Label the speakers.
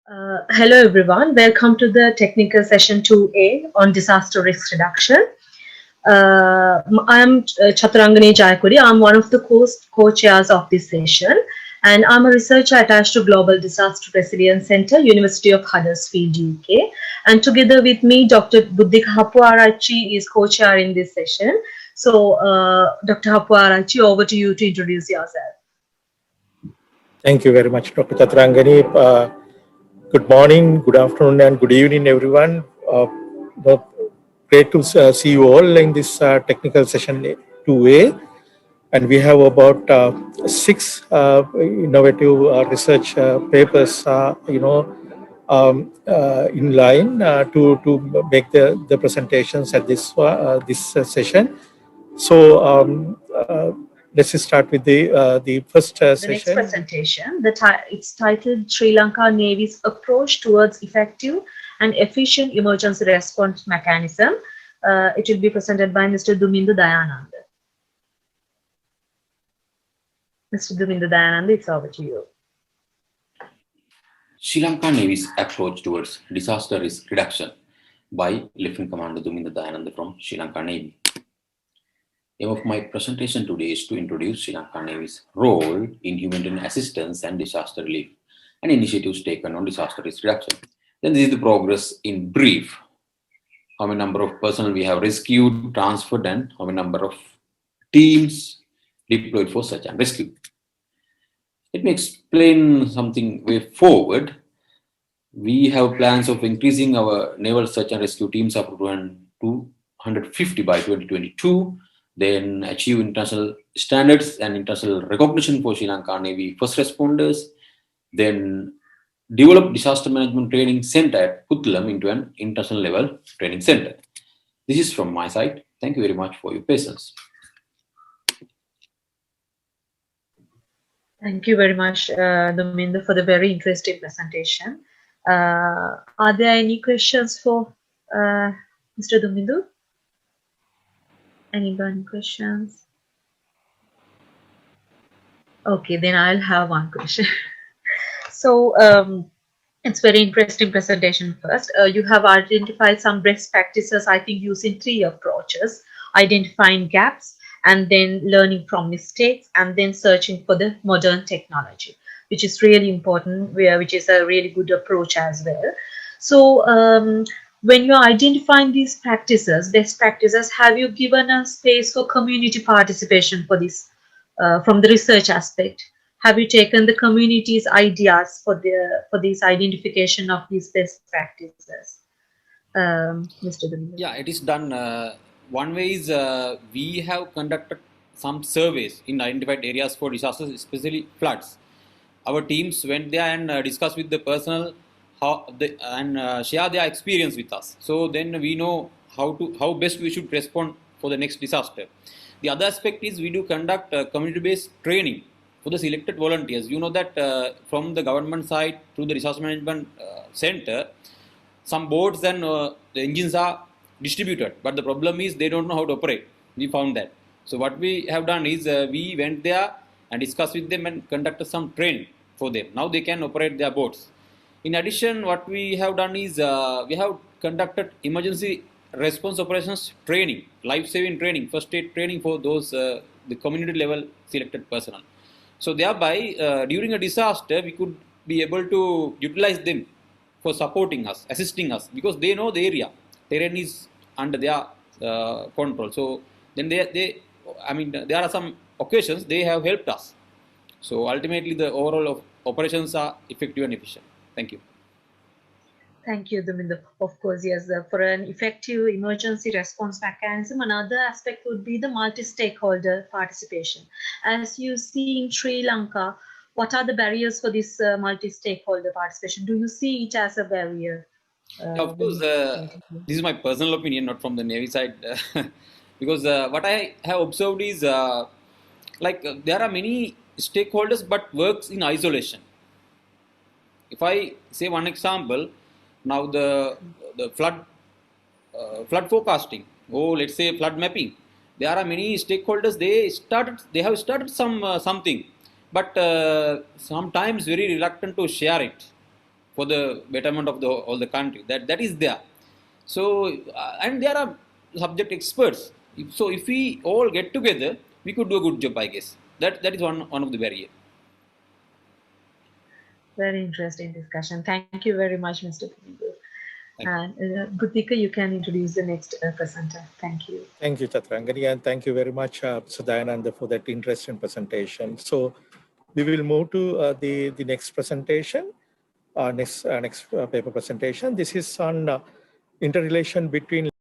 Speaker 1: Hello everyone, welcome to the technical session 2A on disaster risk reduction. I am Chaturangani Jayakuri. I'm one of the co-chairs of this session, and I'm a researcher attached to Global Disaster Resilience Center, University of Huddersfield, UK. And together with me, Dr. Buddhika Hapuarachi is co-chair in this session. So, Dr. Hapuarachi, over to you to introduce yourself.
Speaker 2: Thank you very much, Dr. Chaturangani. Good morning, good afternoon, and good evening, everyone. Great to see you all in this technical session 2A. And we have about 6 innovative research papers, in line to make the presentations at this session. So let's start with the first
Speaker 1: The
Speaker 2: session.
Speaker 1: next presentation, it's titled Sri Lanka Navy's Approach Towards Effective and Efficient Emergency Response Mechanism. It will be presented by Mr. Duminda Dayananda. Mr. Duminda Dayananda, it's over to you.
Speaker 3: Sri Lanka Navy's Approach Towards Disaster Risk Reduction by Lieutenant Commander Duminda Dayananda from Sri Lanka Navy. Aim of my presentation today is to introduce Sri Lanka Navy's role in humanitarian assistance and disaster relief and initiatives taken on disaster risk reduction. Then this is the progress in brief. How many number of personnel we have rescued, transferred, and how many number of teams deployed for search and rescue. Let me explain something way forward. We have plans of increasing our naval search and rescue teams up to 250 by 2022. Then achieve international standards and international recognition for Sri Lanka Navy first responders. Then develop disaster management training center at Puttalam into an international level training center. This is from my side. Thank you very much for your patience.
Speaker 1: Thank you very much, Duminda, for the very interesting presentation. Are there any questions for Mr. Duminda? Any burning questions? Okay, then I'll have one question. So it's very interesting presentation first. You have identified some best practices, I think, using 3 approaches: identifying gaps, and then learning from mistakes, and then searching for the modern technology, which is really important, which is a really good approach as well. So when you're identifying these practices, best practices, have you given a space for community participation for this from the research aspect? Have you taken the community's ideas for this identification of these best practices, Mr. Duminda?
Speaker 4: Yeah, it is done. One way is we have conducted some surveys in identified areas for disasters, especially floods. Our teams went there and discussed with the personnel and share their experience with us. So then we know how best we should respond for the next disaster. The other aspect is we do conduct community-based training for the selected volunteers. You know that from the government side through the disaster management center, some boats and the engines are distributed, but the problem is they don't know how to operate. We found that. So what we have done is we went there and discussed with them and conducted some training for them. Now they can operate their boats. In addition, what we have done is we have conducted emergency response operations training, life-saving training, first aid training for those the community level selected personnel. So thereby, during a disaster, we could be able to utilize them for supporting us, assisting us, because they know the area. Terrain is under their control. So then there are some occasions they have helped us. So ultimately, the overall operations are effective and efficient. Thank you.
Speaker 1: Thank you, Duminda. Of course, yes, for an effective emergency response mechanism, another aspect would be the multi-stakeholder participation. As you see in Sri Lanka, what are the barriers for this multi-stakeholder participation? Do you see it as a barrier?
Speaker 4: Of course, this is my personal opinion, not from the Navy side, because what I have observed is there are many stakeholders but works in isolation. If I say one example, now the flood forecasting, or let's say flood mapping, there are many stakeholders. They have started something, but sometimes very reluctant to share it. for the betterment of the all the country. That is there. So and there are subject experts. So if we all get together, we could do a good job, I guess. That is one of the barrier.
Speaker 1: Very interesting discussion. Thank you very much, Mr. Pundu. And Buddhika, you can introduce the next presenter. Thank you.
Speaker 2: Thank you, Chatrangani, and thank you very much, Mr. Dayananda, for that interesting presentation. So we will move to the next presentation, next paper presentation. This is on interrelation between